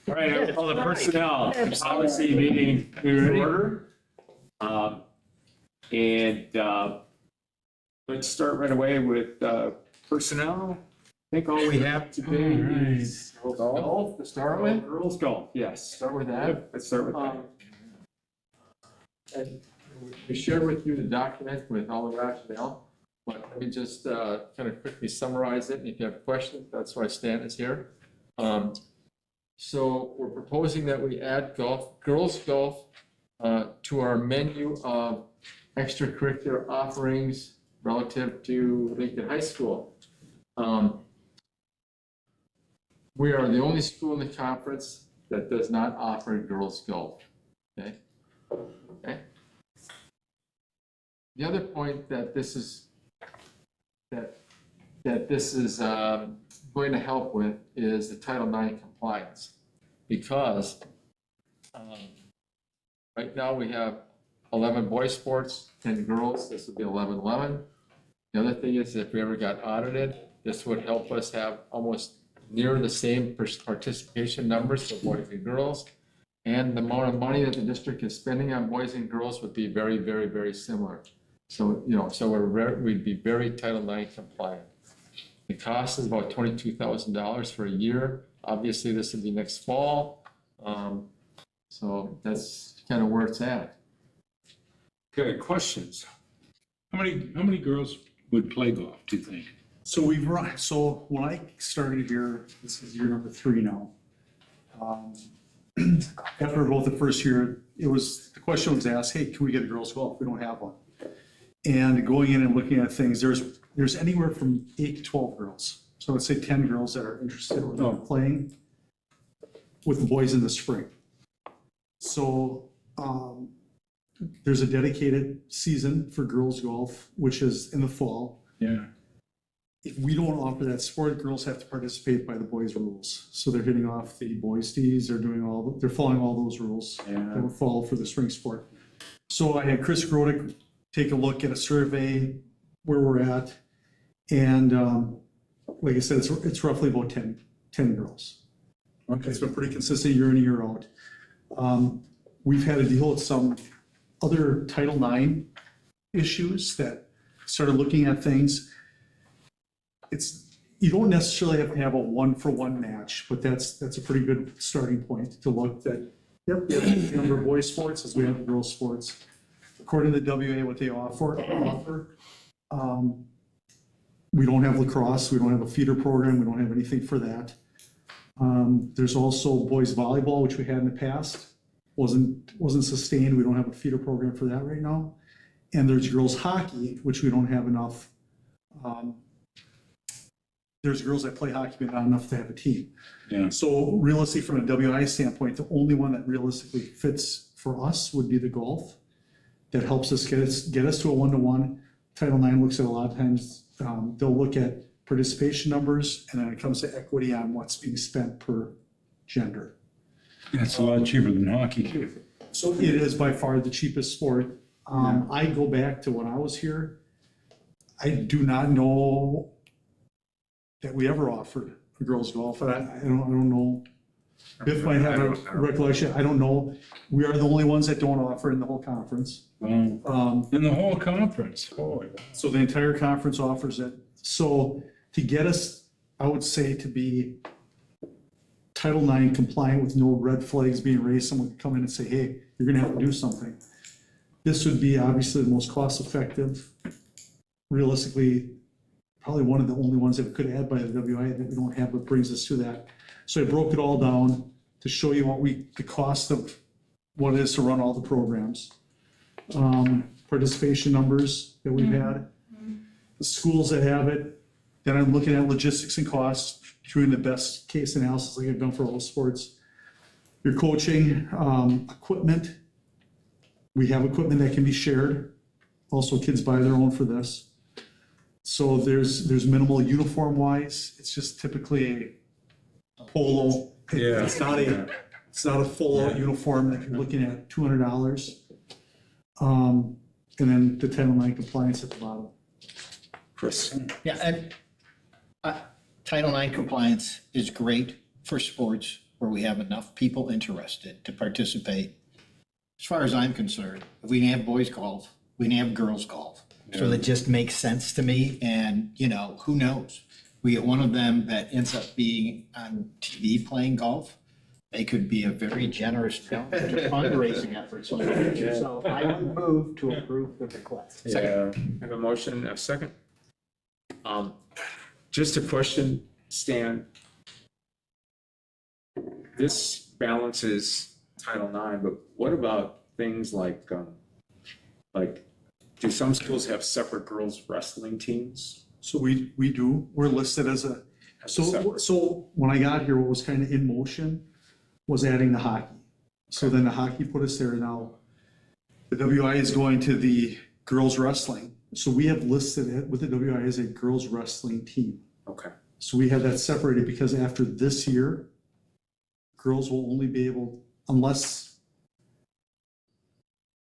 All right, I'll call the personnel policy meeting in order. Let's start right away with personnel. I think all we have today is golf to start with. Girls golf, yes. Start with that. Let's start with that. And we shared with you the document with all the rationale, but let me just kind of quickly summarize it. And if you have questions, that's why Stan is here. So we're proposing that we add girls golf to our menu of extracurricular offerings relative to Lincoln High School. We are the only school in the conference that does not offer girls golf. Okay. The other point that this is going to help with is the Title IX compliance, because right now we have 11 boys sports, 10 girls. This would be 11-11. The other thing is, if we ever got audited, this would help us have almost near the same participation numbers for boys and girls. And the amount of money that the district is spending on boys and girls would be very, very, very similar. So, we'd be very Title IX compliant. The cost is about $22,000 for a year. Obviously, this would be next fall. So that's kind of where it's at. Okay, questions? How many girls would play golf, do you think? So when I started here, this is year number 3 now. After about the first year, the question was asked, hey, can we get a girls golf? We don't have one. And going in and looking at things, there's anywhere from 8 to 12 girls. So let's say 10 girls that are interested in playing with the boys in the spring. So there's a dedicated season for girls golf, which is in the fall. Yeah. If we don't offer that sport, girls have to participate by the boys' rules. So they're hitting off the boys' tees, they're following all those rules that would follow for the spring sport. So I had Chris Grodick take a look at a survey where we're at. And like I said, it's roughly about 10 girls. Okay. It's been pretty consistent year in and year out. We've had to deal with some other Title IX issues that started looking at things. You don't necessarily have to have a 1-for-1 match, but that's a pretty good starting point to look at. Yep, we have the number of boys sports as we have girls sports. According to the WA, what they offer, we don't have lacrosse, we don't have a feeder program, we don't have anything for that. There's also boys volleyball, which we had in the past, wasn't sustained. We don't have a feeder program for that right now. And there's girls hockey, which we don't have enough. There's girls that play hockey, but not enough to have a team. Yeah. So realistically, from a WI standpoint, the only one that realistically fits for us would be the golf. That helps us get us to a 1-to-1. Title IX looks at a lot of times, they'll look at participation numbers, and then it comes to equity on what's being spent per gender. That's a lot cheaper than hockey too. So it is by far the cheapest sport. I go back to when I was here. I do not know that we ever offered a girls golf. I don't know. Biff might have a recollection. I don't know. We are the only ones that don't offer in the whole conference. In the whole conference. Holy. So the entire conference offers it. So to get us, I would say, to be Title IX compliant with no red flags being raised, someone could come in and say, hey, you're going to have to do something. This would be obviously the most cost effective. Realistically, probably one of the only ones that we could add by the WI that we don't have, but brings us to that. So I broke it all down to show you the cost of what it is to run all the programs. Participation numbers that we've had, the schools that have it. Then I'm looking at logistics and costs, doing the best case analysis like I've done for all sports. Your coaching, equipment. We have equipment that can be shared. Also, kids buy their own for this. So there's minimal uniform wise. It's just typically a polo. Yeah. It's not a full out uniform that you're looking at $200. And then the Title IX compliance at the bottom. Chris. Yeah, and Title IX compliance is great for sports. where we have enough people interested to participate. As far as I'm concerned, if we can have boys golf, we can have girls golf. So that just makes sense to me, and, you know, who knows? We get one of them that ends up being on TV playing golf, they could be a very generous fundraising effort. So I would move to approve the request. Yeah, have a motion, a second. Just a question, Stan. This balances Title IX, but what about things like, do some schools have separate girls wrestling teams? So we do, we're listed as a, As a separate- so when I got here, what was kind of in motion was adding the hockey. So then the hockey put us there now. The WI is going to the girls wrestling. So we have listed it with the WI as a girls wrestling team. Okay, So we have that separated because after this year, girls will only be able,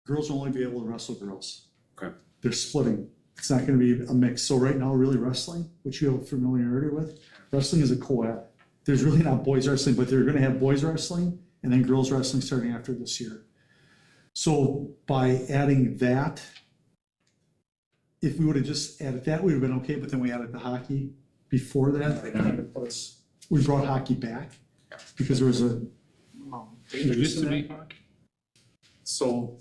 girls will only be able to wrestle girls. okay. They're splitting. It's not gonna be a mix. So right now, really wrestling, which you have familiarity with, wrestling is a co-ed. There's really not boys wrestling, but they're gonna have boys wrestling and then girls wrestling starting after this year. So by adding that, if we would have just added that, we would have been okay, but then we added the hockey before that. We brought hockey back because there was a. There used to be hockey. So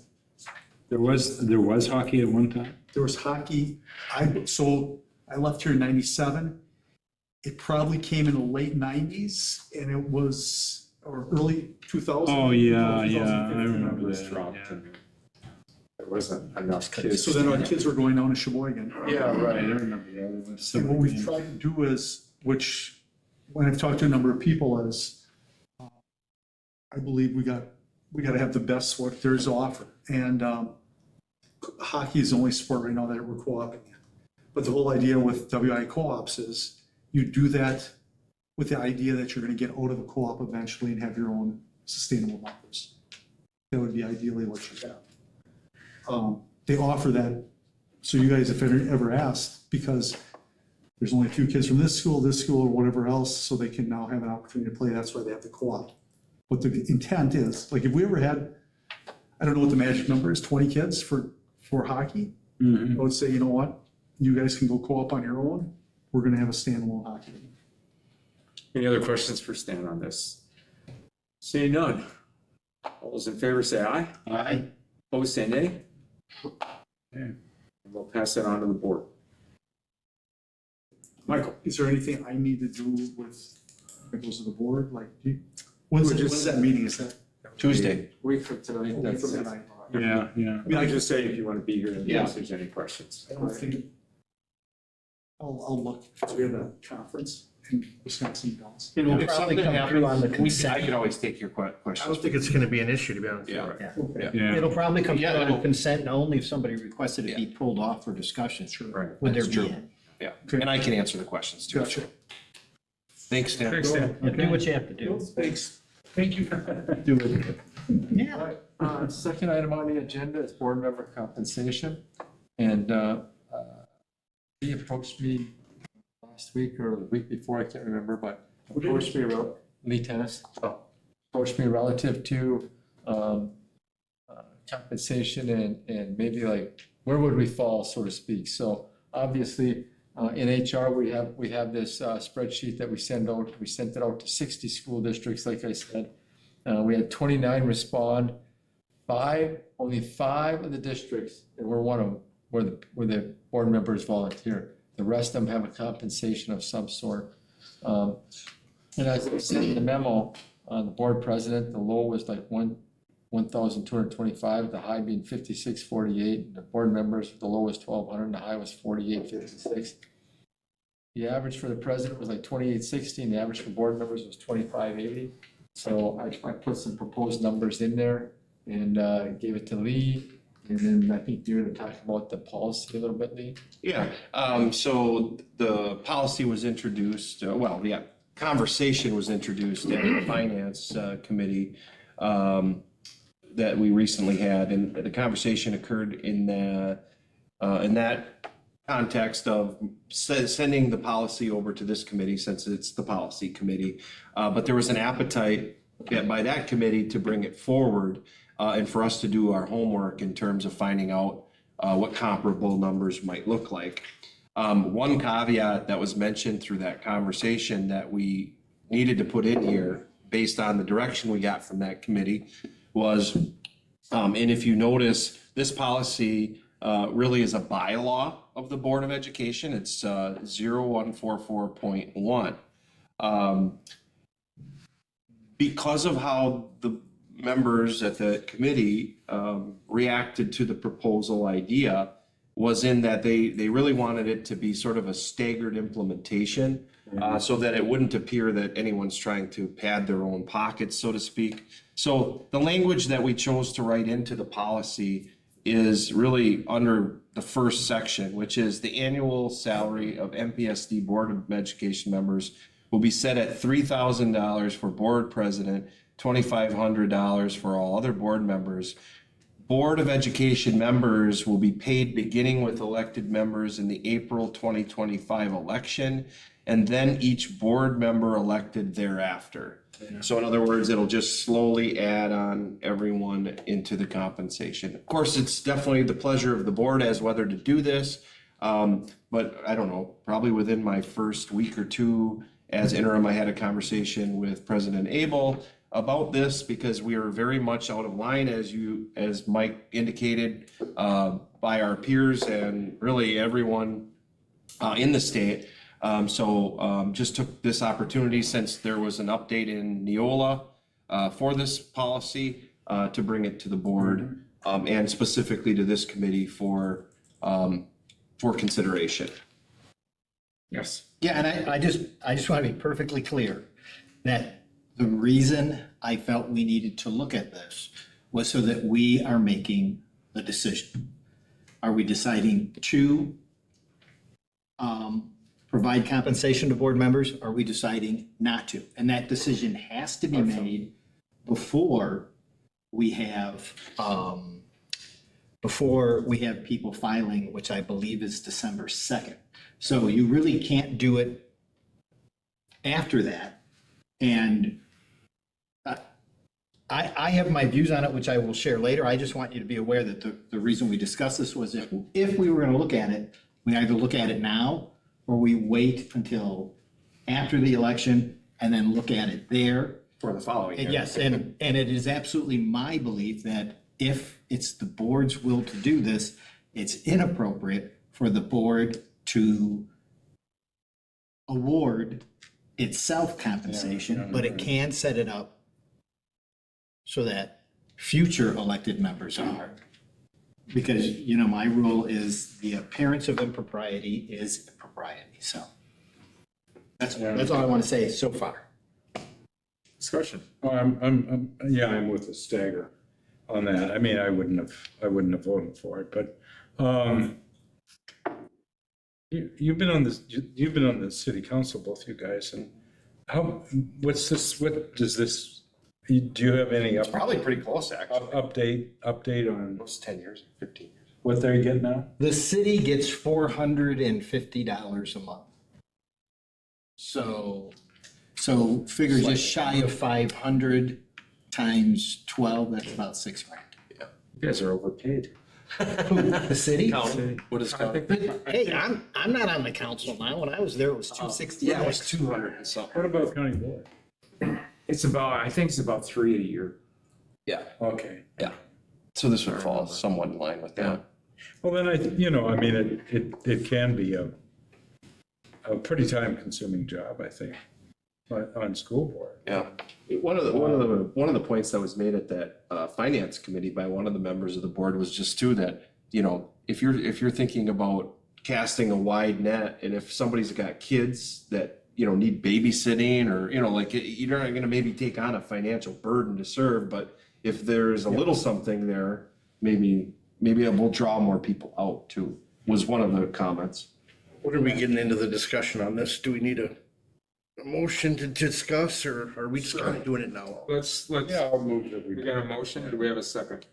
There was hockey at one time? there was hockey, I left here in 97. It probably came in the late 90s and it was, or early 2000. Oh, yeah, 2015. I remember Numbers that, dropped yeah. and there wasn't enough kids. So then our kids were going down to Sheboygan. Yeah, right, I remember that. It was And what we've separate tried to do is, which, when I've talked to a number of people is, I believe we gotta have the best what there's to offer. And hockey is the only sport right now that we're co-oping in. But the whole idea with WI co-ops is you do that with the idea that you're gonna get out of the co-op eventually and have your own sustainable numbers. That would be ideally what you have. They offer that, so you guys, if ever asked, because there's only a few kids from this school, or whatever else, so they can now have an opportunity to play, that's why they have the co-op. What the intent is, like if we ever had, I don't know what the magic number is, 20 kids for hockey, Mhm. I would say, you know what, you guys can go co-op on your own, we're gonna have a standalone hockey league. Any other questions for Stan on this? Seeing none. All those in favor say aye. Aye. Opposed, say nay. Okay. And we'll pass that on to the board. Michael? Is there anything I need to do with, it goes to the board, like, when's that meeting, is that? Tuesday. Week from tonight, that's it. I Yeah, yeah. I mean, I just say if you want to be here in Yeah. case there's any questions. don't think, I'll look, because we have a conference in Wisconsin Dells. It'll If probably something come through on the I consent. could always take your I questions. don't think it's gonna be an issue, to be honest with you. Yeah. Yeah. Yeah. It'll probably come through Yeah, on it'll- consent only if somebody requested it be pulled off for discussion. Right. Would there That's be? true. Yeah, and I can answer the questions too. Gotcha. Thanks, Dan. Thanks, Dan. Do what you have to do. Thanks. Thank you. Do it. Yeah. Second item on the agenda is board member compensation. And he approached me last week or the week before, I can't remember, but approached me, Lee Tennis, approached me relative to compensation and maybe like, where would we fall, so to speak? So obviously, in HR, we have this spreadsheet that we send out. We sent it out to 60 school districts, like I said. We had 29 respond. Only five of the districts, and we're one of them, where the board members volunteer. The rest of them have a compensation of some sort. And as I said in the memo, the board president, the low was like 1,225, the high being 5,648. And the board members, the low was 1,200, and the high was 4,856. The average for the president was like 2,860, and the average for board members was 2,580. So I put some proposed numbers in there and gave it to Lee. And then I think you're gonna talk about the policy a little bit, Lee. Yeah, so the policy was introduced, conversation was introduced at the finance committee that we recently had, and the conversation occurred in that context of sending the policy over to this committee, since it's the policy committee. But there was an appetite by that committee to bring it forward, and for us to do our homework in terms of finding out what comparable numbers might look like. One caveat that was mentioned through that conversation that we needed to put in here, based on the direction we got from that committee, was, and if you notice, this policy really is a bylaw of the Board of Education. It's 0144.1. Because of how the members at the committee reacted to the proposal idea, was in that they really wanted it to be sort of a staggered implementation, so that it wouldn't appear that anyone's trying to pad their own pockets, so to speak. So the language that we chose to write into the policy is really under the first section, which is the annual salary of MPSD Board of Education members will be set at $3,000 for board president, $2,500 for all other board members. Board of Education members will be paid beginning with elected members in the April 2025 election, and then each board member elected thereafter. So in other words, it'll just slowly add on everyone into the compensation. Of course, it's definitely the pleasure of the board as whether to do this. But I don't know, probably within my first week or two as interim, I had a conversation with President Abel about this, because we are very much out of line, as Mike indicated, by our peers and really everyone in the state. So just took this opportunity, since there was an update in Neola for this policy, to bring it to the board and specifically to this committee for consideration. Yes. Yeah, and I just want to be perfectly clear that the reason I felt we needed to look at this was so that we are making the decision. Are we deciding to provide compensation to board members? Are we deciding not to? And that decision has to be made before we have people filing, which I believe is December 2nd. So you really can't do it after that. And I have my views on it, which I will share later. I just want you to be aware that the reason we discussed this was if we were going to look at it, we either look at it now or we wait until after the election and then look at it there. For the following year. And yes, and it is absolutely my belief that if it's the board's will to do this, it's inappropriate for the board to award itself compensation, but it can set it up so that future elected members are. Because, you know, my rule is the appearance of impropriety is impropriety, so. That's all I want to say so far. Discussion. Oh, I'm with the stagger on that. I mean, I wouldn't have voted for it, but, you've been on the city council, both you guys, and what does this, do you have any Probably pretty close, actually. update on Almost 10 years, 15 years. what they're getting now? The city gets $450 a month. So figure just shy of 500 times 12, that's about $6,000. You guys are overpaid. The city? What is I think Hey, I'm not on the council now. When I was there, it was 260. Yeah, it was 200 and something. What about county board? I think it's about 3 a year. Yeah, Okay. yeah. So this would fall somewhat in line with that. Well, then it can be a pretty time-consuming job, I think, on school board. Yeah. One of the points that was made at that finance committee by one of the members of the board was just too that, you know, if you're thinking about casting a wide net, and if somebody's got kids that, you know, need babysitting, or, you know, like, you're not going to maybe take on a financial burden to serve, but if there's a little something there, maybe it will draw more people out too, was one of the comments. What are we getting into the discussion on this? Do we need a motion to discuss, or are we just kind of doing it now? Let's, I'll move that we got a motion. Do we have a second?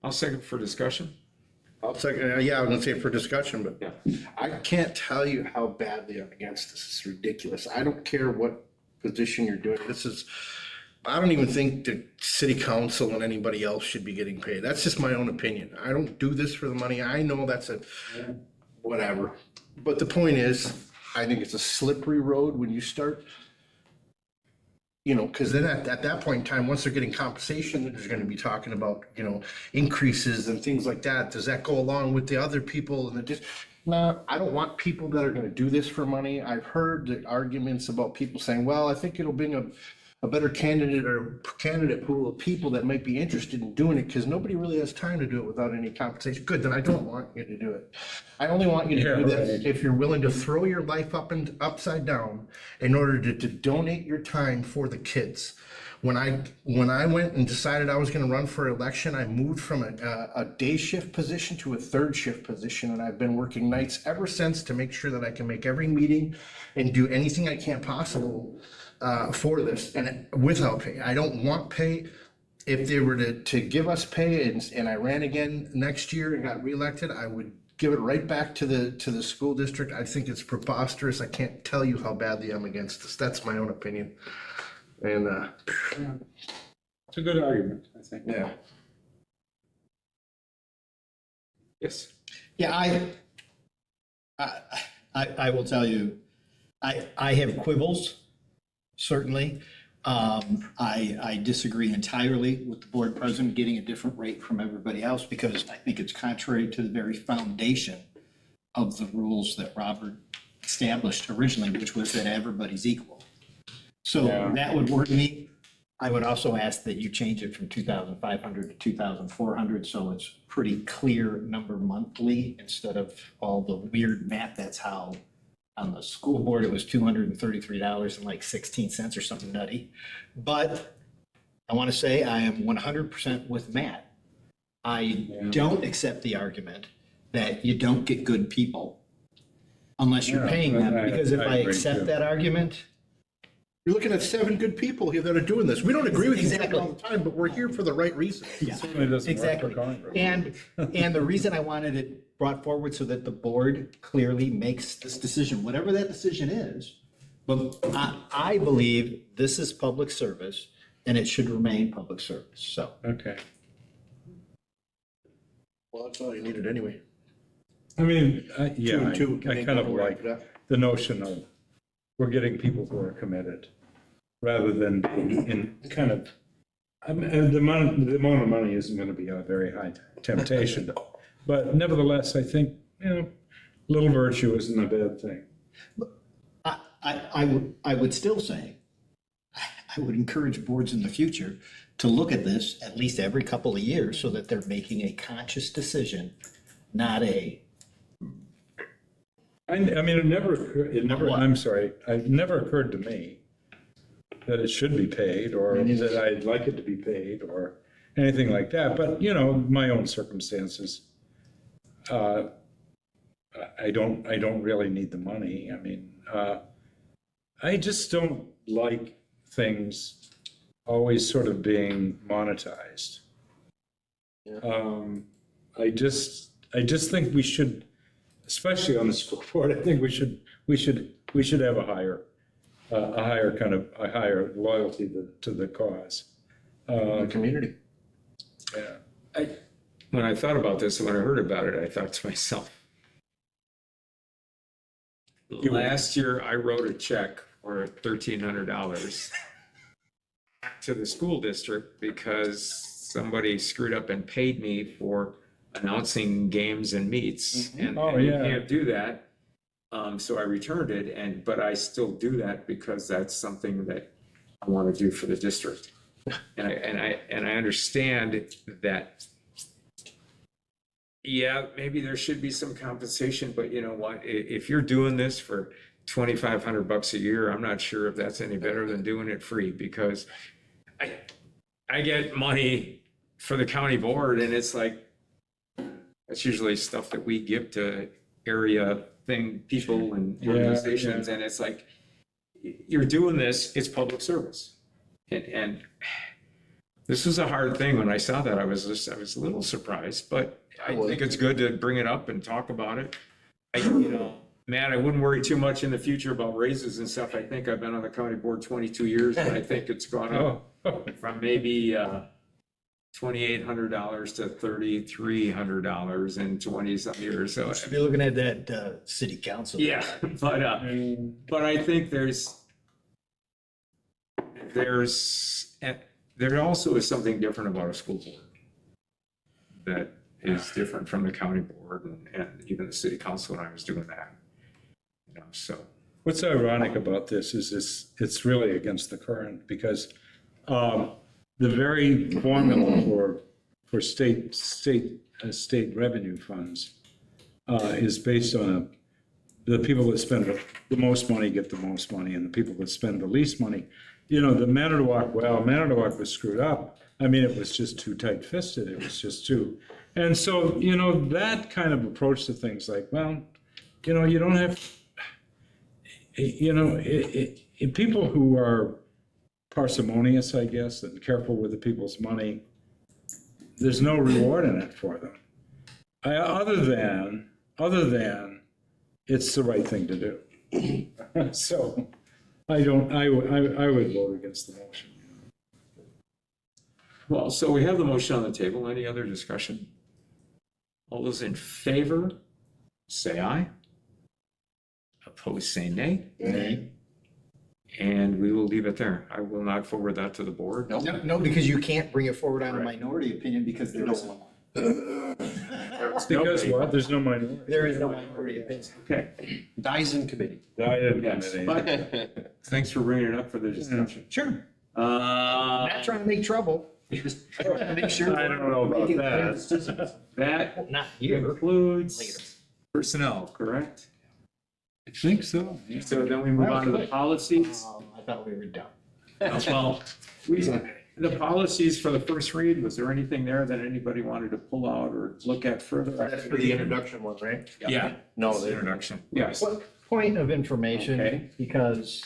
I'll second for discussion. I'll second, yeah, I was gonna say for discussion, but Yeah. I can't tell you how badly I'm against this. It's ridiculous. I don't care what position you're doing. I don't even think the city council and anybody else should be getting paid. That's just my own opinion. I don't do this for the money. I know that's whatever. But the point is, I think it's a slippery road when you start, because then at that point in time, once they're getting compensation, there's gonna be talking about, increases and things like that. Does that go along with the other people and no, I don't want people that are gonna do this for money. I've heard the arguments about people saying, well, I think it'll bring a better candidate pool of people that might be interested in doing it, because nobody really has time to do it without any compensation. Good, then I don't want you to do it. I only want you to do this if you're willing to throw your life upside down in order to donate your time for the kids. When I went and decided I was gonna run for election, I moved from a day shift position to a third shift position, and I've been working nights ever since to make sure that I can make every meeting and do anything I can possible for this, and without pay. I don't want pay. If they were to give us pay and I ran again next year and got reelected, I would give it right back to the school district. I think it's preposterous. I can't tell you how badly I'm against this. That's my own opinion. And It's a good argument, I think. Yeah. Yes. Yeah, I will tell you, I have quibbles, certainly. I disagree entirely with the board president getting a different rate from everybody else, because I think it's contrary to the very foundation of the rules that Robert established originally, which was that everybody's equal. So that would work for me. I would also ask that you change it from 2,500 to 2,400, so it's pretty clear number monthly instead of all the weird math. That's how on the school board it was $233 and like 16 cents or something nutty. But I want to say I am 100% with Matt. I don't accept the argument that you don't get good people unless you're paying them, because if I agree accept too. that argument, you're looking at 7 good people here that are doing this. We don't agree with each Exactly. other all the time, but we're here for the right reason. yeah. Certainly doesn't work for Exactly. Congress. And the reason I wanted it brought forward so that the board clearly makes this decision, whatever that decision is. But I believe this is public service and it should remain public service, so. Okay. Well, that's all you needed anyway. I mean, yeah, 2 and 2. I kind of like the notion of we're getting people who are committed rather than being in kind of, I mean, the amount of money isn't going to be a very high temptation. But nevertheless, I think, little virtue isn't a bad thing. I would still say, I would encourage boards in the future to look at this at least every couple of years so that they're making a conscious decision, not a, I mean, it never occurred to me that it should be paid or that I'd like it to be paid or anything like that. But, my own circumstances, I don't really need the money. I mean, I just don't like things always sort of being monetized. I just think we should, especially on the school board, I think we should have a higher loyalty to the cause. The community. Yeah. When I thought about this, and when I heard about it, I thought to myself, last year I wrote a check for $1,300 to the school district because somebody screwed up and paid me for announcing games and meets. And you can't do that. So I returned it, but I still do that because that's something that I want to do for the district. And I understand that, yeah, maybe there should be some compensation, but you know what? If you're doing this for $2,500 a year, I'm not sure if that's any better than doing it free, because I get money for the county board, and it's like, that's usually stuff that we give to area people and organizations, and it's like, you're doing this, it's public service. And this was a hard thing. When I saw that, I was a little surprised, but I think it's good to bring it up and talk about it. Matt, I wouldn't worry too much in the future about raises and stuff. I think I've been on the county board 22 years, and I think it's gone up Oh, from maybe $2,800 to $3,300 in 20-some years. So, Should be looking at that, city council. yeah, but I think there also is something different about a school board that is different from the county board and even the city council when I was doing that. You know, so. what's ironic about this is it's really against the current, because the very formula for state revenue funds is based on the people that spend the most money get the most money, and the people that spend the least money. You know, the Manitowoc was screwed up. I mean, it was just too tight-fisted. It was just too. And so, you know, that kind of approach to things like, well, you know, you don't have, you know, people who are parsimonious, I guess, and careful with the people's money, there's no reward in it for them. Other than it's the right thing to do. So I would vote against the motion. Well, so we have the motion on the table. Any other discussion? All those in favor, say aye. Opposed, say nay. Nay. And we will leave it there. I will not forward that to the board. No, because you can't bring it forward on a minority opinion because there is one. Because what? There's no minority. There is no minority opinion. Okay. Dies in committee. Yes, Committee. but thanks for bringing it up for the discussion. Sure. Not trying to make trouble. Just trying to make sure. I don't know about making that. clear decisions. That Not here. includes personnel, correct? I think so. yeah. So then we move on to the policies. I thought we were done. Well, the policies for the first read, was there anything there that anybody wanted to pull out or look at further? That's for the introduction one, right? Yeah. No, The introduction, yes. What point of information, Okay. because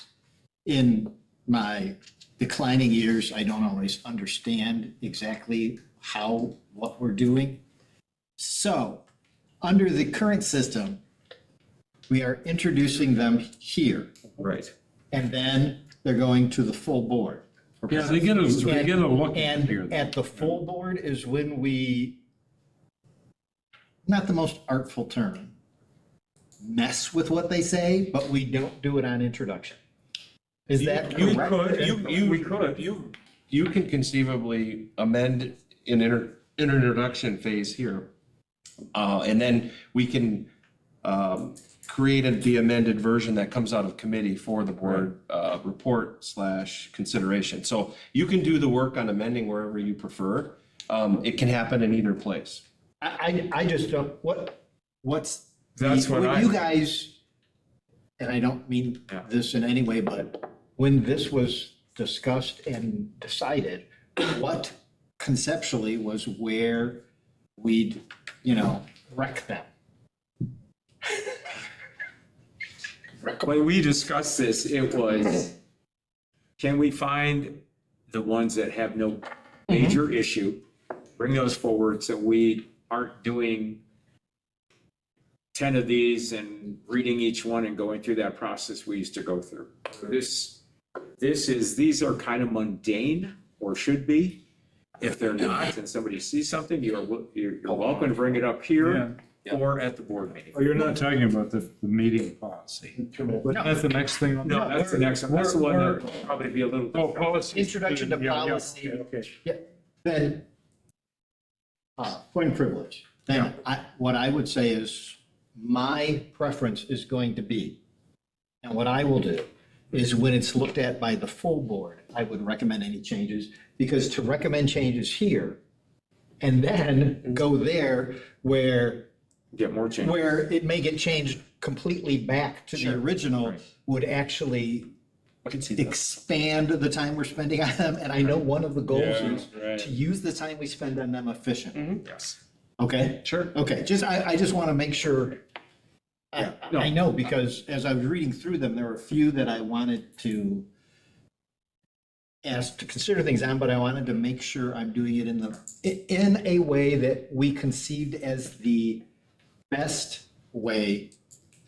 in my declining years, I don't always understand exactly what we're doing. So, under the current system, we are introducing them here, Right. and then they're going to the full board. Yeah, they get a look And here. at the full board is when we, not the most artful term, mess with what they say, but we don't do it on introduction. Is that You correct? could, you can conceivably amend in introduction phase here. And then we can, create the amended version that comes out of committee for the board, report / consideration. So you can do the work on amending wherever you prefer. It can happen in either place. I just don't, what's, That's what when you guys, and I don't mean Yeah. this in any way, but when this was discussed and decided, what conceptually was where we'd, wreck them? When we discussed this, it was, can we find the ones that have no major issue? Bring those forward so we aren't doing 10 of these and reading each one and going through that process we used to go through. These are kind of mundane, or should be. If they're not, and somebody sees something, you're welcome to bring it up here or at the board meeting. Oh, you're not talking about the meeting policy. But that's the next thing on. No, that's the next one. That's the one that will probably be a little. Oh, policy. Introduction to policy. Okay. Then, point of privilege. Then, what I would say is, my preference is going to be, and what I will do, is when it's looked at by the full board, I would recommend any changes, because to recommend changes here, and then go there where Get more changes. where it may get changed completely back to the original, Right. would actually I can see that. expand the time we're spending on them. And I know one of the goals Yeah, is right. to use the time we spend on them efficiently. Yes. Okay? Sure. Okay, I just want to make sure, no. I know, because as I was reading through them, there were a few that I wanted to ask to consider things on, but I wanted to make sure I'm doing it in a way that we conceived as the best way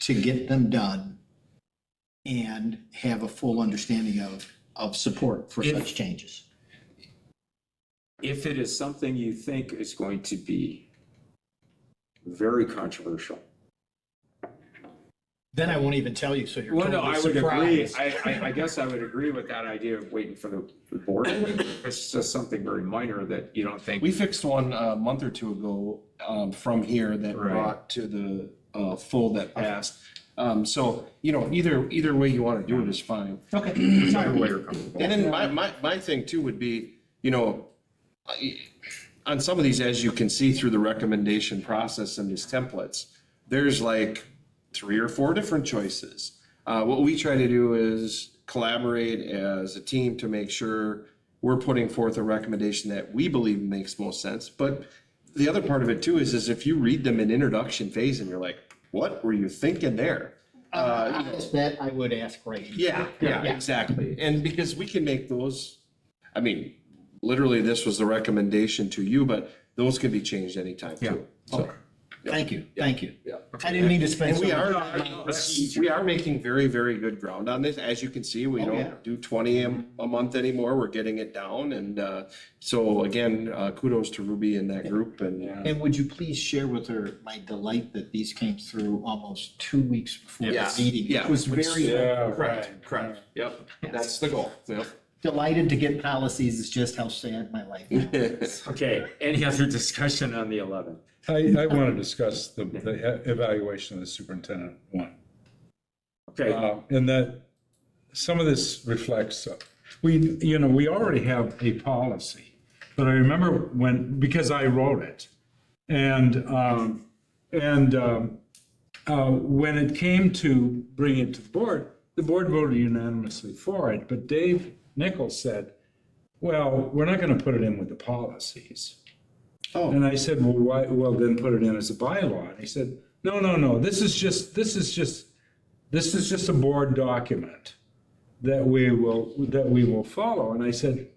to get them done and have a full understanding of support for If- such changes. If it is something you think is going to be very controversial. Then I won't even tell you, so you're Well, no, totally I would agree. surprised. I guess I would agree with that idea of waiting for the board. It's just something very minor that you don't think. We fixed one a month or two ago from here that Right. brought to the full that passed. So, you know, either way you want to do it is fine. Whichever way you're comfortable. And then my thing too would be, you know, on some of these, as you can see through the recommendation process and these templates, there's like 3 or 4 different choices. What we try to do is collaborate as a team to make sure we're putting forth a recommendation that we believe makes most sense. But the other part of it too is if you read them in introduction phase and you're like, what were you thinking there? That I would ask Ray. Yeah, exactly. And because we can make those, I mean, literally this was the recommendation to you, but those can be changed anytime too. So, Thank you, thank you. yeah. I didn't mean to spend And so we much. are making very, very good ground on this. As you can see, we yeah. don't do 20 a month anymore. We're getting it down. And so again, kudos to Ruby and that group. And And would you please share with her my delight that these came through almost 2 weeks before the Yes, meeting? yeah, It was which- very correct. Yep, that's the goal. Yep. delighted to get policies. It's just how sad my life is. Okay, any other discussion on the 11th? I want to discuss the evaluation of the superintendent one. Okay, And that some of this reflects, we already have a policy, but I remember because I wrote it. And when it came to bring it to the board voted unanimously for it, but Dave Nichols said, well, we're not going to put it in with the policies. Oh. And I said, well, why, well, then put it in as a bylaw. And he said, no, this is just a board document that we will follow. And I said,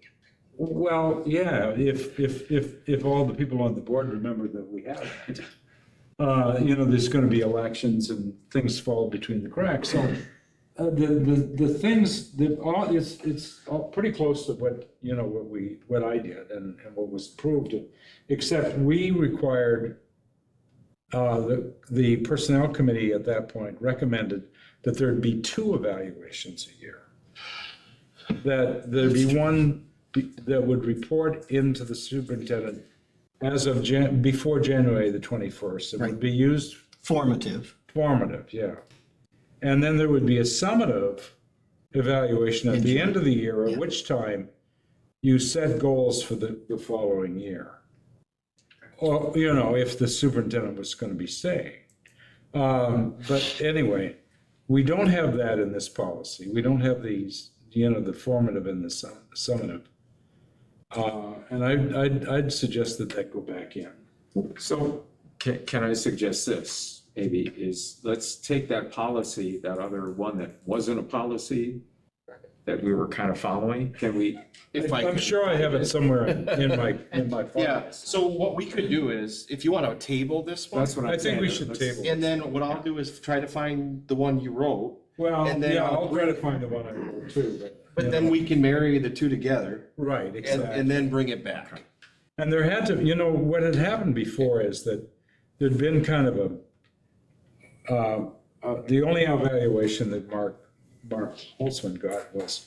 well, yeah, if all the people on the board remember that we have it. There's going to be elections and things fall between the cracks. So the things that it's all pretty close to what I did and what was approved, except we required the personnel committee at that point recommended that there'd be 2 evaluations a year. That there'd be one that would report into the superintendent as of before January the 21st. It would be used Formative. formative, yeah. And then there would be a summative evaluation at the end of the year, at which time you set goals for the following year. Or, if the superintendent was going to be staying. But anyway, we don't have that in this policy. We don't have these, the formative and the summative. And I'd suggest that go back in. so can I suggest this? Maybe is, let's take that policy, that other one that wasn't a policy that we were kind of following. Can we? I'm sure I have it somewhere in my file. Yeah, so what we could do is, if you want to table this one, That's what I'm I saying. think we should table. and then what I'll do is try to find the one you wrote, Well, and then yeah, I'll I'll try to find the one I wrote too, but then we can marry the 2 together Right, exactly. and then bring it back. And there had to, what had happened before is that there'd been kind of the only evaluation that Mark Holtzman got was,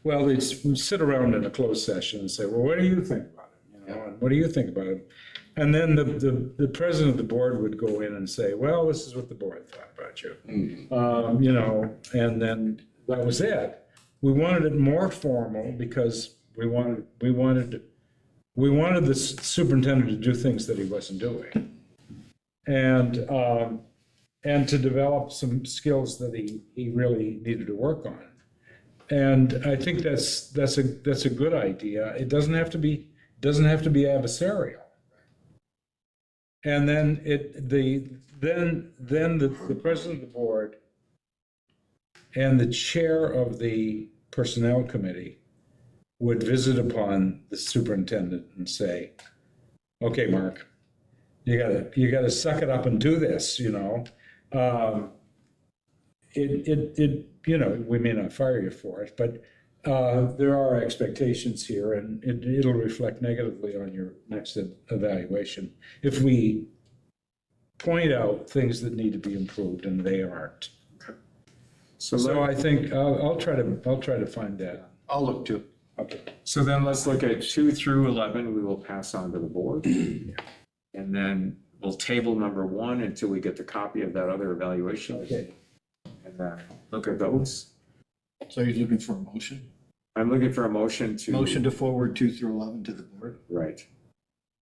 well, they'd sit around in a closed session and say, well, what do you think about it? And what do you think about it? And then the president of the board would go in and say, well, this is what the board thought about you. And then that was it. We wanted it more formal because we wanted the superintendent to do things that he wasn't doing. And to develop some skills that he really needed to work on. And I think that's a good idea. It doesn't have to be adversarial. And then the president of the board and the chair of the personnel committee would visit upon the superintendent and say, okay, Mark, you gotta suck it up and do this, you know, we may not fire you for it, but there are expectations here, and it'll reflect negatively on your next evaluation if we point out things that need to be improved and they aren't. So I think I'll try to find that. I'll look too. Okay. So then let's look at 2 through 11, we will pass on to the board. And then we'll table number 1 until we get the copy of that other evaluation. Okay. And then look at those. So you're looking for a motion? I'm looking for a motion to. Motion to forward 2 through 11 to the board? Right.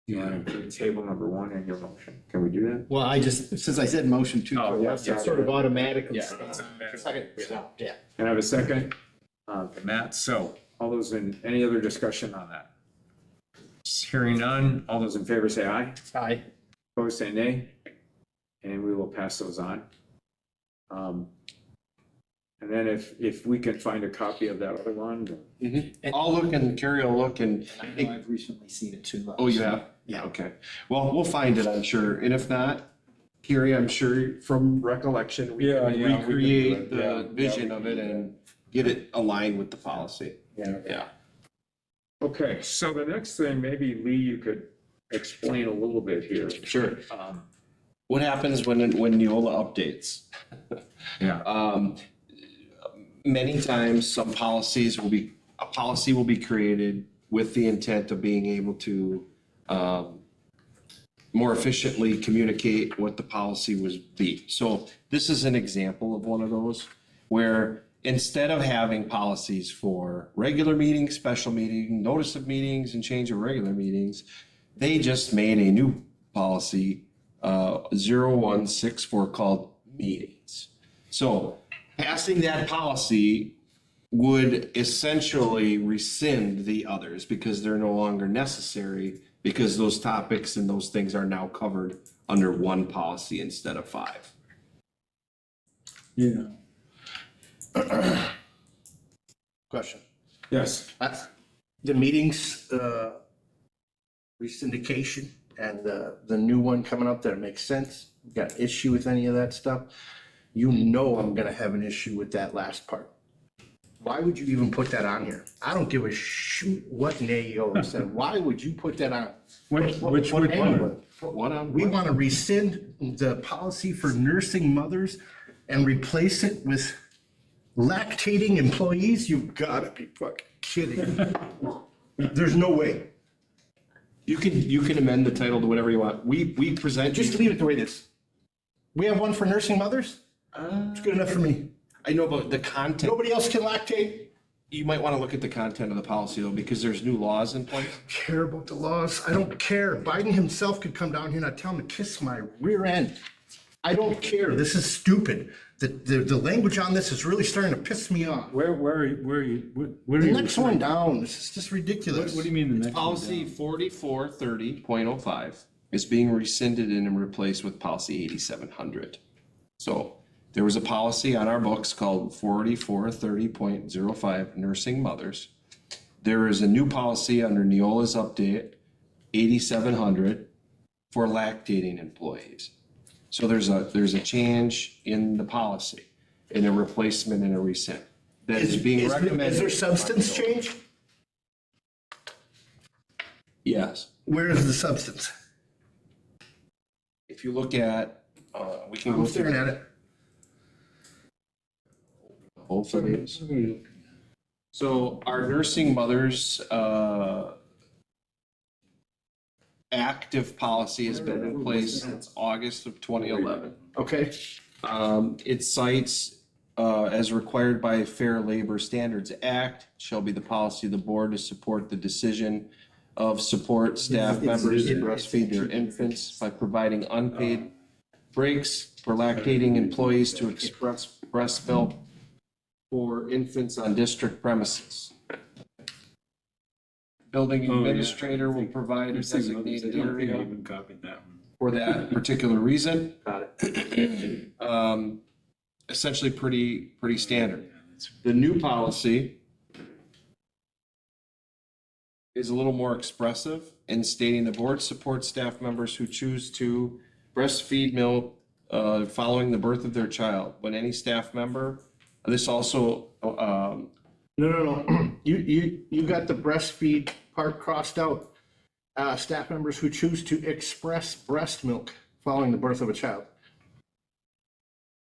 You want to put table number 1 in your motion? Can we do that? Well, I just, since I said motion 2 through Oh, 11, yes, it's sort of automatically. Yeah. Second, yeah. Can I have a second? Matt, so all those any other discussion on that? Hearing none, all those in favor say aye. Aye. Opposed, say nay. And we will pass those on. And then if we can find a copy of that other one, I'll look and Carrie will look and, I know I've recently seen it too. oh, you have? Yeah. Okay. Well, we'll find it, I'm sure. And if not, Carrie, I'm sure from recollection, we Yeah, can yeah, we can do recreate it. Yeah, the yeah, vision we of can it do that. and get it aligned with the policy. Yeah. Yeah. okay, so the next thing, maybe Lee, you could explain a little bit here. Sure. What happens when Neola updates? Yeah. Many times, a policy will be created with the intent of being able to more efficiently communicate what the policy was be. So this is an example of one of those where instead of having policies for regular meetings, special meeting, notice of meetings, and change of regular meetings, they just made a new policy, 0164, called meetings. So passing that policy would essentially rescind the others because they're no longer necessary because those topics and those things are now covered under one policy instead of 5. Yeah. Question. Yes. The meetings, resyndication and the new one coming up that makes sense. Got an issue with any of that stuff? You know I'm gonna have an issue with that last part. Why would you even put that on here? I don't give a shoot what Nayo said. Why would you put that on? Which Anyway, one? What on? we want to rescind the policy for nursing mothers and replace it with lactating employees? You gotta be fucking kidding. There's no way. You can amend the title to whatever you want. We present. Just leave it the way it is. We have one for nursing mothers? It's good enough for me. I know about the content. Nobody else can lactate. You might want to look at the content of the policy though, because there's new laws in place. Care about the laws. I don't care. Biden himself could come down here and I'd tell him to kiss my rear end. I don't care. This is stupid. The language on this is really starting to piss me off. Where are you, what are The you? next one down, this is just ridiculous. What do you mean the next one? Policy 4430.05 is being rescinded and replaced with policy 8700. So there was a policy on our books called 4430.05 nursing mothers. There is a new policy under Neola's update, 8700, for lactating employees. So there's a change in the policy, in a replacement and a rescind. That is being recommended. Is there substance change? Yes. Where is the substance? If you look at, we can go I'm staring through at it. both of these. So our nursing mothers, active policy has been in place since August of 2011. Okay. It cites, as required by Fair Labor Standards Act, shall be the policy of the board to support the decision of support staff members to breastfeed their infants by providing unpaid breaks for lactating employees to express breast milk for infants on district premises. Building administrator will provide a designated area Even copied that one. for that particular reason. Got it. Essentially pretty standard. The new policy is a little more expressive in stating the board supports staff members who choose to breastfeed milk following the birth of their child. When any staff member, this also, No. You got the breastfeed part crossed out. Staff members who choose to express breast milk following the birth of a child.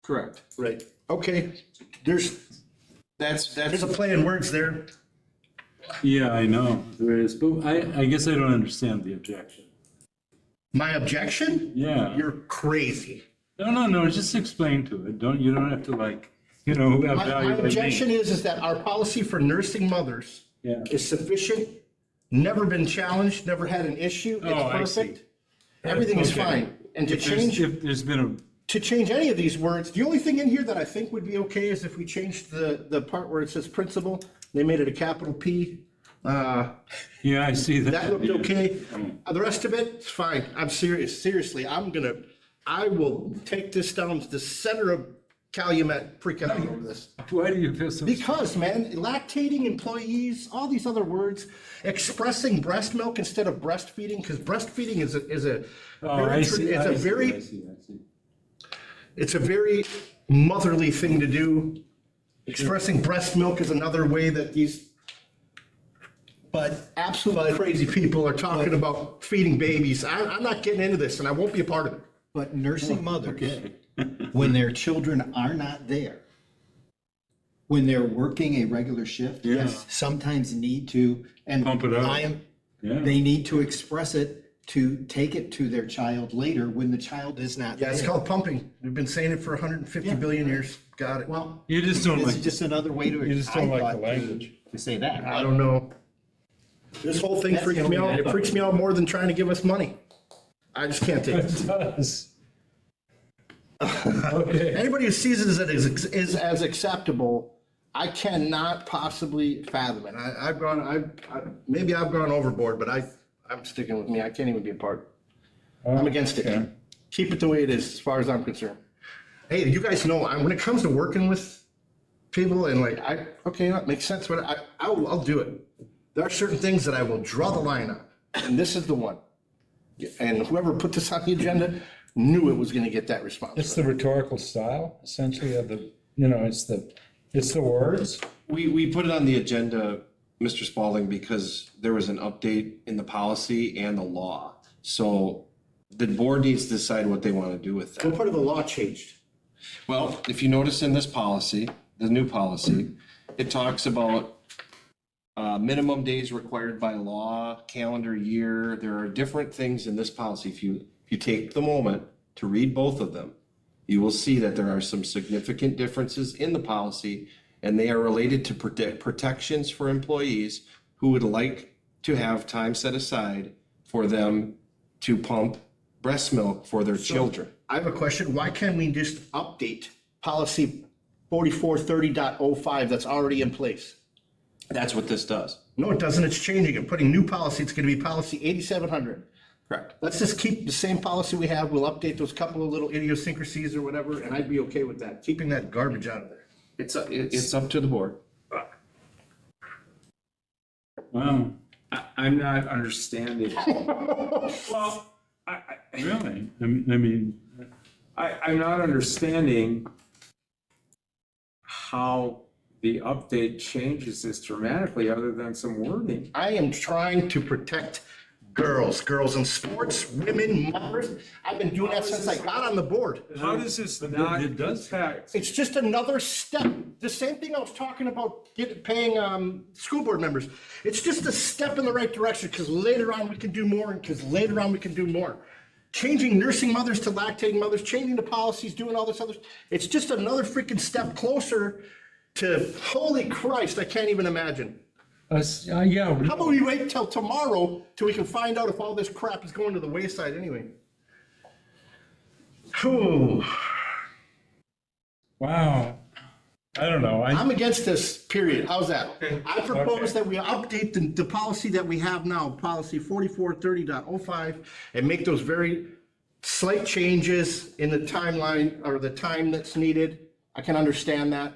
correct. Right. Okay, there's That's, a play in words there. Yeah, I know, there is, but I guess I don't understand the objection. My objection? Yeah. You're crazy. No, just explain to it. You don't have to like, My evaluate objection me. is that our policy for nursing mothers Yeah. is sufficient, never been challenged, never had an issue, Oh, it's I see. perfect. Everything is Okay. fine. And If there's been to change any of these words, the only thing in here that I think would be okay is if we changed the part where it says principal, they made it a capital P. yeah, I see that. That looked okay. The rest of it, it's fine. I'm serious. Seriously, I will take this down to the center of Calumet freaking out over this. Why do you feel so? Because, man, lactating employees, all these other words, expressing breast milk instead of breastfeeding, because breastfeeding is a Oh, I see. it's I a see, very I see. it's a very motherly thing to do. Expressing breast milk is another way that these absolutely crazy people are talking about feeding babies. I'm not getting into this, and I won't be a part of it. But nursing mothers, when their children are not there, when they're working a regular shift, Yeah. sometimes need to, and Pump it up. Yeah. they need to express it to take it to their child later when the child is not Yeah, it's there. called pumping. We've been saying it for 150 billion years. Got it. Well, You just don't it's like, just another way to. you just don't I like thought, the language. To say that. I don't know. This whole thing That's the freaks me only out. It thing. freaks me out more than trying to give us money. I just can't take it. It does. Okay. Anybody who sees it is as acceptable, I cannot possibly fathom it. Maybe I've gone overboard, but I'm sticking with me. I can't even be a part. I'm against it. Okay. Keep it the way it is, as far as I'm concerned. Hey, you guys know, when it comes to working with people and that makes sense, but I'll do it. There are certain things that I will draw the line on, and this is the one. And whoever put this on the agenda knew it was gonna get that response. It's the rhetorical style, essentially, of the, it's the words. We put it on the agenda, Mr. Spalding, because there was an update in the policy and the law. So the board needs to decide what they want to do with What that. part of the law changed? Well, if you notice in this policy, the new policy, it talks about minimum days required by law, calendar year. There are different things in this policy. If you take the moment to read both of them, you will see that there are some significant differences in the policy, and they are related to protections for employees who would like to have time set aside for them to pump breast milk for their children. I have a question. Why can't we just update policy 4430.05 that's already in place? That's what this does. No, it doesn't. It's changing it. Putting new policy, it's gonna be policy 8700. Correct. Let's just keep the same policy we have. We'll update those couple of little idiosyncrasies or whatever, and I'd be okay with that. Keeping that garbage out of there. It's up to the board. Wow, I'm not understanding. Well, really? I mean, I'm not understanding how the update changes this dramatically, other than some wording. I am trying to protect girls in sports, women, mothers. I've been doing that since I got on the board. How does this But not it does- impact? It's just another step. The same thing I was talking about paying school board members. It's just a step in the right direction because later on we can do more and because later on we can do more. Changing nursing mothers to lactating mothers, changing the policies, doing all this other, it's just another freaking step closer to, holy Christ, I can't even imagine. yeah. How about we wait till tomorrow till we can find out if all this crap is going to the wayside anyway? Whew. Wow. I don't know. I'm against this, period. How's that? I propose Okay. that we update the policy that we have now, policy 4430.05, and make those very slight changes in the timeline or the time that's needed. I can understand that.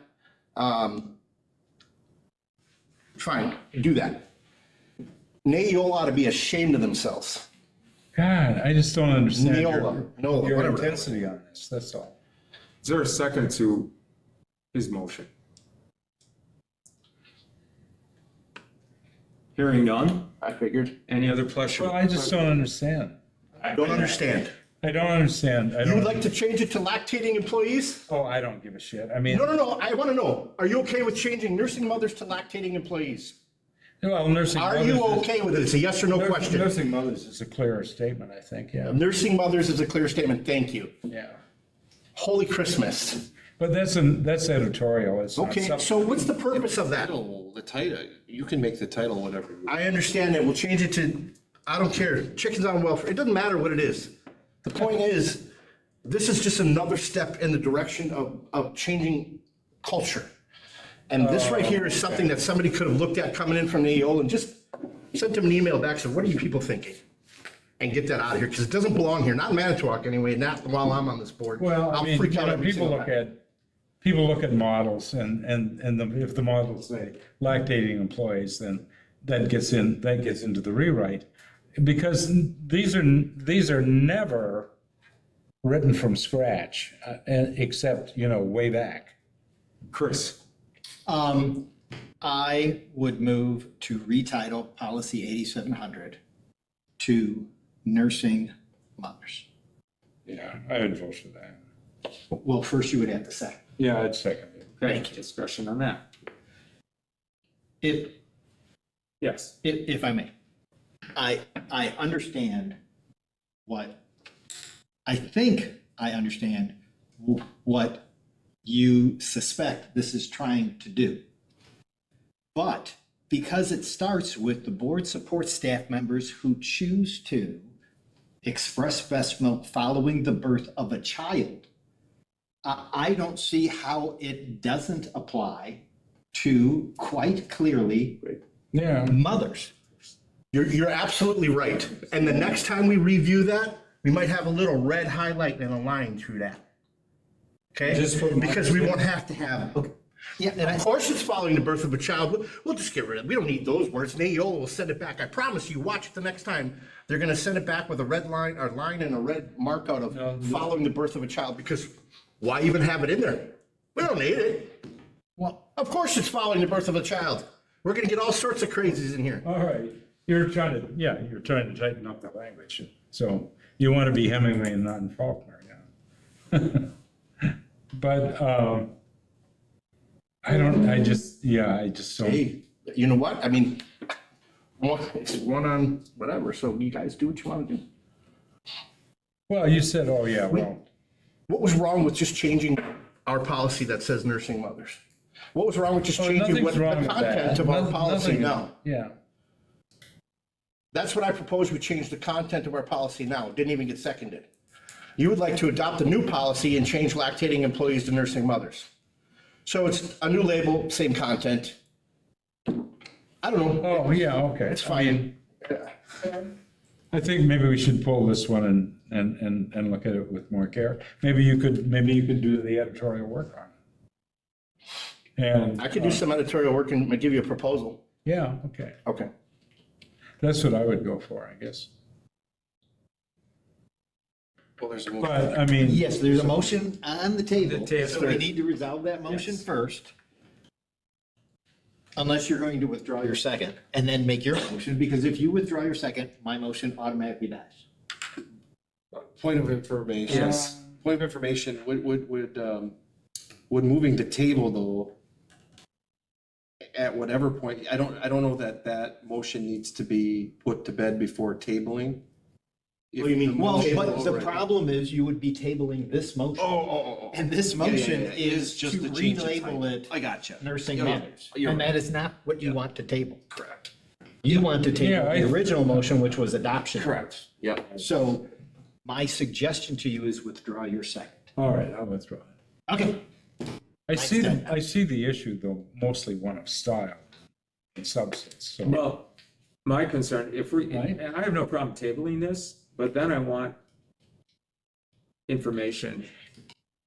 Fine, do that. Neola ought to be ashamed of themselves. God, I just don't understand Nola, your whatever. intensity on this, that's all. Is there a second to his motion? Hearing none? I figured. Any other pleasure? Well, I just don't understand. I don't understand. I don't understand. I You would don't, like to change it to lactating employees? oh, I don't give a shit. I mean, No, I want to know, are you okay with changing nursing mothers to lactating employees? well, nursing Are mothers. you is- okay with it? It's a yes or no question. Nursing mothers is a clearer statement, I think, yeah, Nursing mothers is a clear statement, thank you. yeah. Holy Christmas. But that's editorial, it's not Okay, something. so what's the purpose of that? The title, you can make the title whatever. I understand that, we'll change it to, I don't care, chickens on welfare, it doesn't matter what it is. The point is, this is just another step in the direction of changing culture. And this right here is something that somebody could have looked at coming in from the AO and just sent them an email back, said, what are you people thinking? And get that out of here, because it doesn't belong here, not in Manitowoc anyway, not while I'm on this board. Well, I I'll mean, freak you out know, every people single look time. people look at models if the models say lactating employees, then that gets into the rewrite. Because these are never written from scratch, except, way back. Chris, I would move to retitle policy 8700 to nursing mothers. Yeah, I would vote for that. Well, first you would have to say, Yeah, I'd second it. okay, discussion on that. if, Yes. if I may, I understand I think I understand what you suspect this is trying to do. But because it starts with the board support staff members who choose to express breast milk following the birth of a child, I don't see how it doesn't apply to quite clearly Yeah, mothers. You're absolutely right. And the next time we review that, we might have a little red highlight and a line through that. Okay? Just for Because we won't have to have, Yeah, and of course it's following the birth of a child. We'll just get rid of it. We don't need those words. And AO will send it back. I promise you, watch it the next time. They're gonna send it back with a red line or line and a red mark out of following the birth of a child, because why even have it in there? We don't need it. well, Of course it's following the birth of a child. We're gonna get all sorts of crazies in here. all right. You're trying to tighten up the language. So you want to be Hemingway and not Faulkner, yeah. But I just don't. Hey, you know what? I mean, it's one on whatever, so you guys do what you want to do. Well, you said, oh, yeah, well, What was wrong with just changing our policy that says nursing mothers? What was wrong with just oh, changing what nothing's wrong the with content that. of our Nothing- policy now? Yeah. That's what I propose, we change the content of our policy now. It didn't even get seconded. You would like to adopt a new policy and change lactating employees to nursing mothers. So it's a new label, same content. I don't know. Oh, yeah, okay. It's fine. I think maybe we should pull this one and look at it with more care. Maybe you could do the editorial work on it. And, I could do some editorial work and give you a proposal. yeah, okay. Okay. That's what I would go for, I guess. Well, there's a But, I mean. yes, there's a motion on the table, The table. so we need to resolve that motion first. Unless you're going to withdraw your second and then make your motion, because if you withdraw your second, my motion automatically dies. point of information. Yes. Point of information, would moving to table though, at whatever point, I don't know that motion needs to be put to bed before tabling. If What do you mean? the Well, motion but the already- problem is you would be tabling this motion. Oh. And this Yeah, yeah, motion yeah. It is just to to change the relabel title. it I gotcha. nursing Yeah, mothers. you're And right. that is not what you want to table. Correct. You want to table Yeah, the original motion, which was adoption. Correct. Yep. So my suggestion to you is withdraw your second. All right, I'll withdraw it. Okay. I see the issue though, mostly one of style and substance, so. Well, my concern, Right. and I have no problem tabling this, but then I want information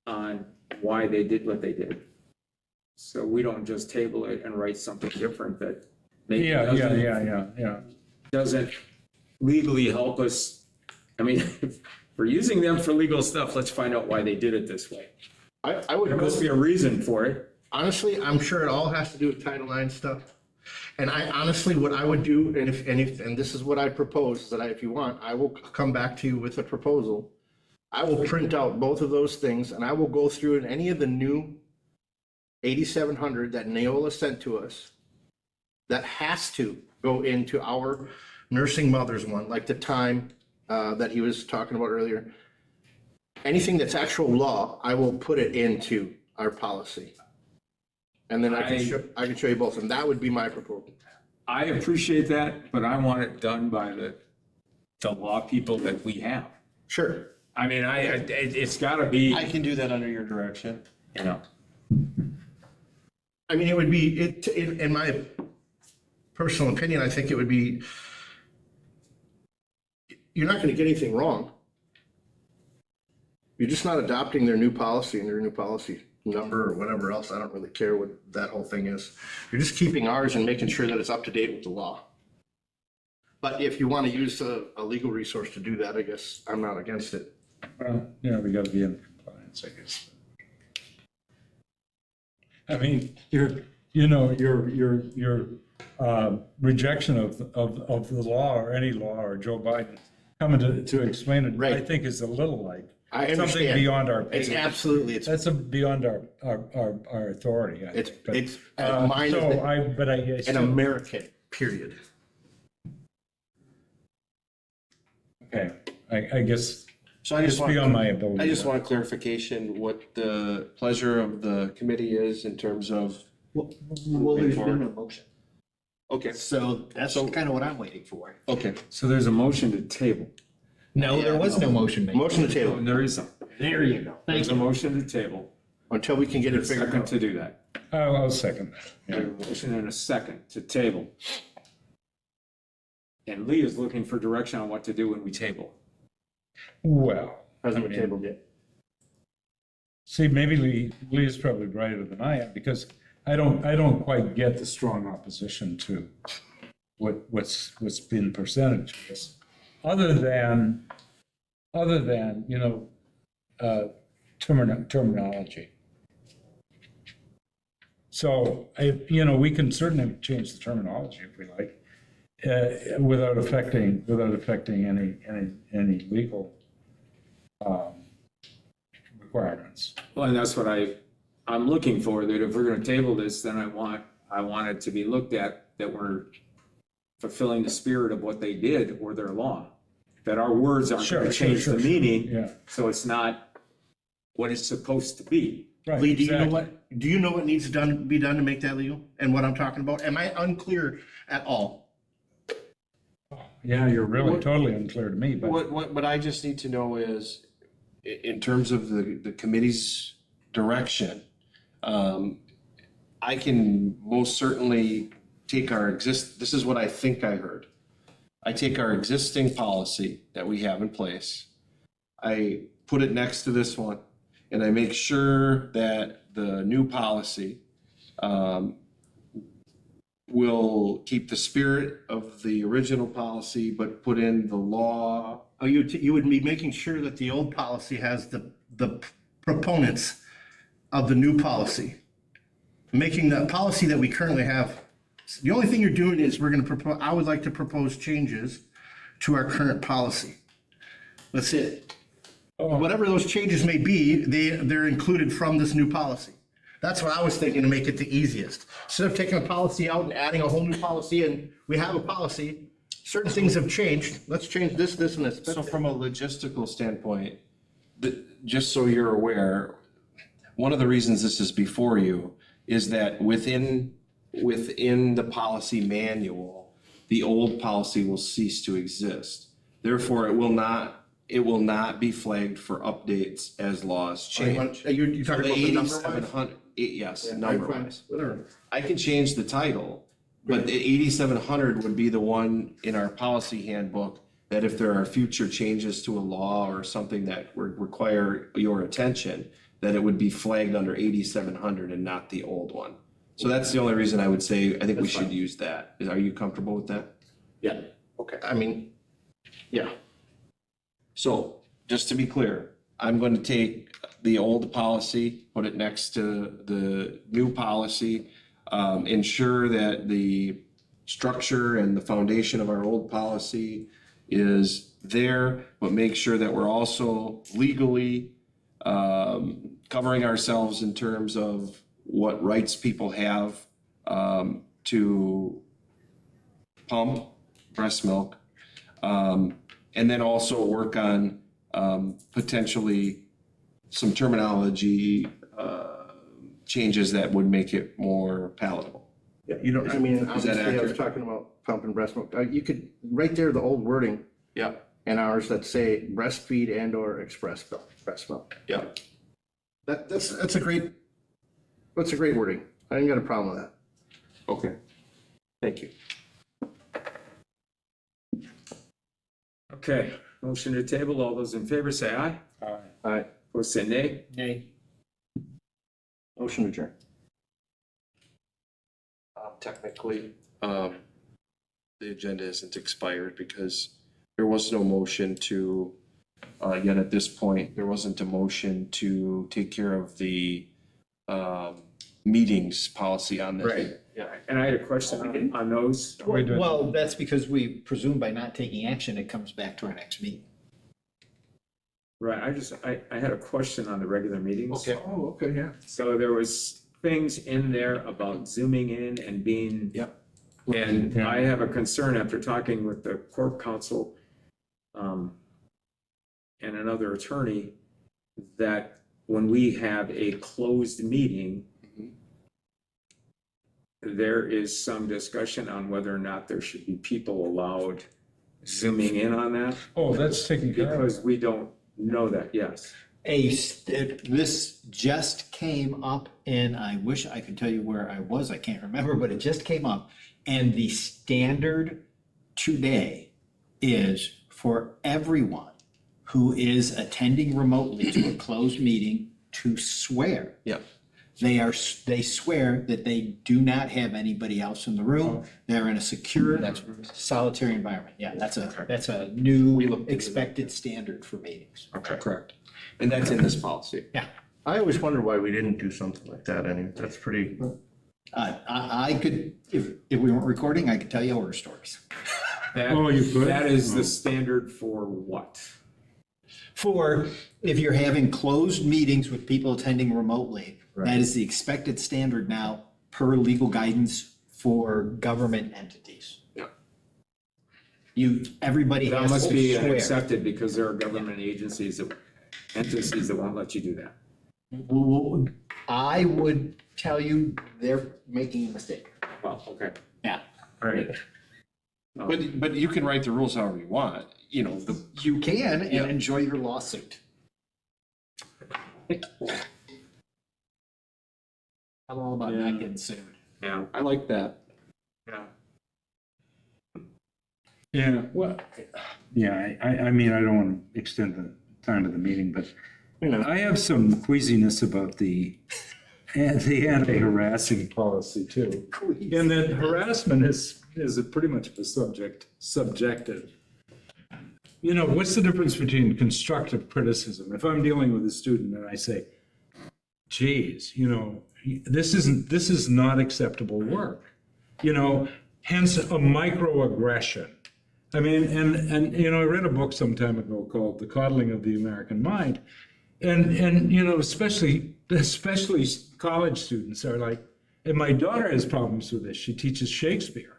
on why they did what they did. So we don't just table it and write something different that maybe Yeah, doesn't yeah. doesn't legally help us I mean, if we're using them for legal stuff, let's find out why they did it this way. I would There go, must be a reason for it. honestly, I'm sure it all has to do with Title IX stuff. And I honestly, what I would do, and this is what I propose, is that if you want, I will come back to you with a proposal. I will print out both of those things and I will go through in any of the new 8,700 that Neola sent to us that has to go into our nursing mothers one, like the time that he was talking about earlier. Anything that's actual law, I will put it into our policy. And then I can show you both, and that would be my proposal. I appreciate that, but I want it done by the law people that we have. Sure. I mean, it's gotta be, I can do that under your direction. you know, I mean, it would be, in my personal opinion, I think it would be, you're not gonna get anything wrong. You're just not adopting their new policy and their new policy number or whatever else. I don't really care what that whole thing is. You're just keeping ours and making sure that it's up to date with the law. But if you want to use a legal resource to do that, I guess I'm not against it. Well, yeah, we gotta be in compliance, I guess. I mean, your rejection of the law or any law or Joe Biden coming to explain it, I Right. think is a little like I something understand. beyond our It's pay. absolutely, That's beyond our authority, I it's, think. But, it's, mine is So I an American, period. okay, I guess So I it's just want, beyond my ability. I just want clarification what the pleasure of the committee is in terms of, Well, Moving there's forward. been no motion. okay, So that's kind of what I'm waiting for. okay. so there's a motion to table. No, there was no motion made. Motion to Oh, table and there is some. There you go. There's a motion to table. until we can get it There's a figured second out. to do that. I'll second that. We have a motion and a second to table. And Lee is looking for direction on what to do when we table. Well, Hasn't been tabled yet. see, maybe Lee is probably brighter than I am, because I don't quite get the strong opposition to what's been presented to us. Other than, terminology. So, we can certainly change the terminology if we like, without affecting any legal requirements. Well, and that's what I'm looking for, that if we're gonna table this, then I want it to be looked at that we're fulfilling the spirit of what they did or their law. That our words aren't Sure, gonna sure, change the sure, sure. meaning, Yeah. so it's not what it's supposed to be. Right, Lee, do you know exactly. do you know what needs to be done to make that legal and what I'm talking about? Am I unclear at all? Yeah, you're really What- totally unclear to me, but. What I just need to know is, in terms of the committee's direction, I can most certainly take this is what I think I heard. I take our existing policy that we have in place, I put it next to this one, and I make sure that the new policy will keep the spirit of the original policy, but put in the law. Oh, you would be making sure that the old policy has the proponents of the new policy. Making the policy that we currently have, the only thing you're doing is I would like to propose changes to our current policy. That's it. Whatever those changes may be, they're included from this new policy. That's what I was thinking to make it the easiest. Instead of taking a policy out and adding a whole new policy, and we have a policy, certain things have changed, let's change this, this, and this. So from a logistical standpoint, just so you're aware, one of the reasons this is before you is that within the policy manual, the old policy will cease to exist. Therefore, it will not be flagged for updates as laws change. You talking about the number wise? 8,700, yes, Yeah, number fine, wise. whatever. I can change the title, but the 8,700 would be the one in our policy handbook that if there are future changes to a law or something that would require your attention, that it would be flagged under 8,700 and not the old one. So that's the only reason I would say, I think we should use that. Are you comfortable with that? Yeah, okay, I mean, yeah. So, just to be clear, I'm going to take the old policy, put it next to the new policy, ensure that the structure and the foundation of our old policy is there, but make sure that we're also legally covering ourselves in terms of what rights people have to pump breast milk. And then also work on potentially some terminology changes that would make it more palatable. Yeah, you don't, I mean, Is that obviously, I was accurate? talking about pumping breast milk. You could, right there, the old wording Yeah, in ours that say breastfeed and or express milk, breast milk. yeah. That's a great wording. I ain't got a problem with that. Okay. Thank you. Okay, motion to table. All those in favor say aye. Aye. Aye. Opposed say nay. Nay. Motion adjourned. Technically, the agenda isn't expired because there was no motion to, yet at this point, there wasn't a motion to take care of the meetings policy on this. Right, yeah. And I had a question on those. We do. Well, that's because we presume by not taking action, it comes back to our next meeting. Right, I had a question on the regular meetings. Okay. Oh, okay, yeah. So there was things in there about zooming in and being. Yep. And Yeah. I have a concern after talking with the Corp Council and another attorney, that when we have a closed meeting, there is some discussion on whether or not there should be people allowed zooming in on that, Oh, that's taken care of. because we don't know that, yes. This just came up, and I wish I could tell you where I was, I can't remember, but it just came up. And the standard today is for everyone who is attending remotely to a closed meeting to swear. Yeah. They swear that they do not have anybody else in the room. They're in a secure, solitary environment. Yeah, that's a new expected standard for meetings. Okay. Correct. And that's in this policy. I always wondered why we didn't do something like that. I mean, that's pretty, I could, if we weren't recording, I could tell you horror stories. Oh, you could? That is the standard for what? For if you're having closed meetings with people attending remotely, that is the expected standard now per legal guidance for government entities. Yeah. Everybody That has must to be swear. accepted because there are government entities that won't let you do that. I would tell you they're making a mistake. Well, okay, Yeah. all right. But you can write the rules however you want, you know, You can and Yeah. enjoy your lawsuit. I'm all about not getting sued. Yeah, I like that. yeah. Yeah, well, yeah, I mean, I don't want to extend the time of the meeting, but you know, I have some queasiness about the anti-harassing policy too. And that harassment is pretty much of a subjective. You know, what's the difference between constructive criticism? If I'm dealing with a student and I say, geez, you know, this is not acceptable work, you know, hence a microaggression. I mean, and you know, I read a book some time ago called The Coddling of the American Mind. And you know, especially college students are like, and my daughter has problems with this. She teaches Shakespeare.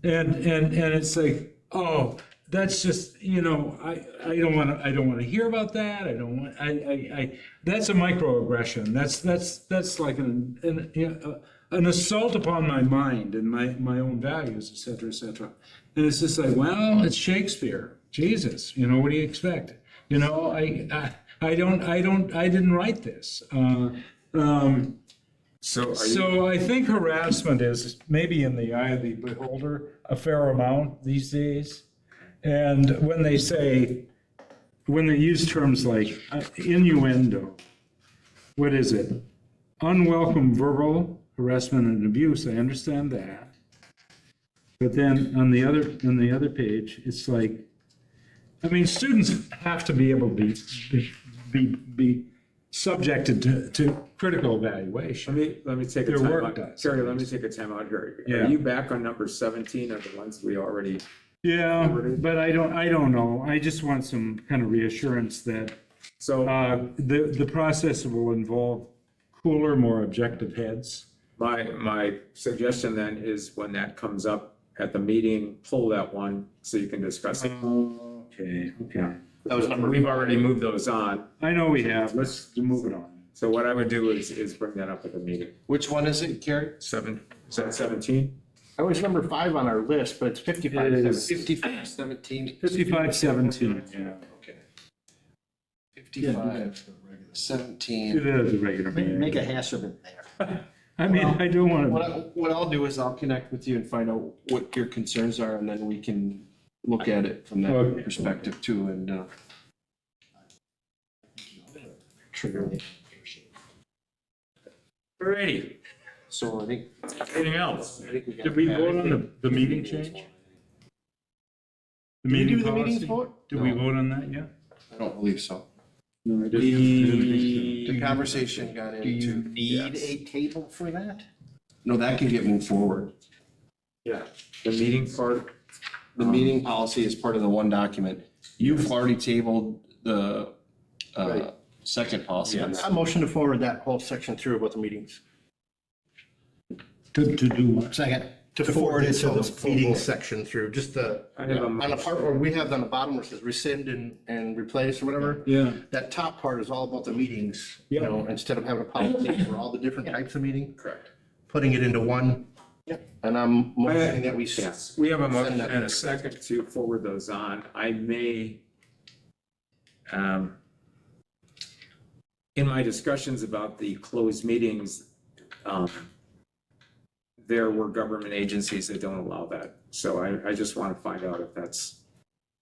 And it's like, oh, that's just, you know, I don't want to hear about that. I don't want, that's a microaggression. That's like an assault upon my mind and my own values, et cetera, et cetera. And it's just like, well, it's Shakespeare. Jesus, you know, what do you expect? You know, I didn't write this. So I think harassment is maybe in the eye of the beholder a fair amount these days. And when they use terms like innuendo, what is it? Unwelcome verbal harassment and abuse, I understand that. But then on the other page, it's like I mean, students have to be able to be subjected to critical evaluation. Let me take a Their time work out. does. Terry, let me take a time out here. Yeah. Are you back on number 17 of the ones we already? Yeah, but I don't know. I just want some kind of reassurance that So the process will involve cooler, more objective heads. my suggestion then is when that comes up at the meeting, pull that one so you can discuss it. Okay, okay. That was number. We've already moved those on. I know we have. Let's move it on. So what I would do is bring that up at the meeting. Which one is it, Carrie? Is that 17? That was number 5 on our list, but it's 55. It is. 5517. 5517, yeah. Okay. Yeah, 5517. Do that as a regular meeting. Make a hash of it there. I mean, I don't want to. What I'll do is I'll connect with you and find out what your concerns are, and then we can look at it from that Okay. perspective too, and, Trigger. Alrighty. so I think. Anything else? Did we vote on the meeting change? The Did you meeting do the meetings policy? vote? Did we vote on that yet? I don't believe so. No, I didn't. The conversation got Do you into, need yes. a table for that? no, that can get moved forward. Yeah. The meeting part, The meeting policy is part of the one document. You've already tabled the, Right. second policy on Yes. I that. motion to forward that whole section through about the meetings. To do what? Second. To forward it to the meeting section through, just the, I have a on the part where we have on the bottom where it says rescind and replace or whatever. Yeah. That top part is all about the meetings, you Yeah. know, instead of having a policy for all the different types of meeting, correct. putting it into one. And I'm motioning that we. Yes, we have a motion Send that. and a second to forward those on. I may, in my discussions about the closed meetings, there were government agencies that don't allow that. So I just want to find out if that's,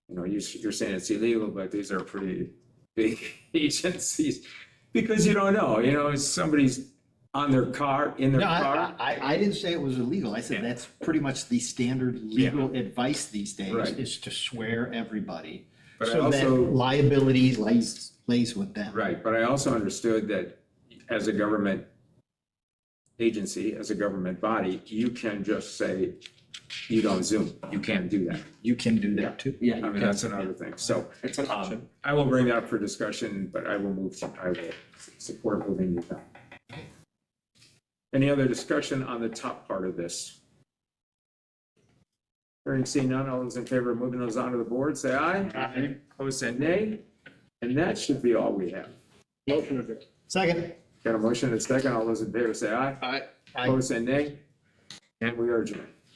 you're saying it's illegal, but these are pretty big agencies. Because you don't know, somebody's on their car, in their No, car. I didn't say it was illegal. I said Yeah. that's pretty much the standard legal advice these days, Right. is to swear everybody. But I So that also- liability lays with them. Right, but I also understood that as a government agency, as a government body, you can just say, you don't Zoom. You can't do that. You can do that too. Yeah. I mean, that's another thing. So It's an option. I will bring that up for discussion, but I will support moving it down. Any other discussion on the top part of this? Hearing seen none, all those in favor of moving those onto the board, say aye. Aye. Opposed, say nay. And that should be all we have. Motion of it. Second. Got a motion and a second. All those in favor say aye. Aye. Aye. Opposed, say nay. And we are adjourned.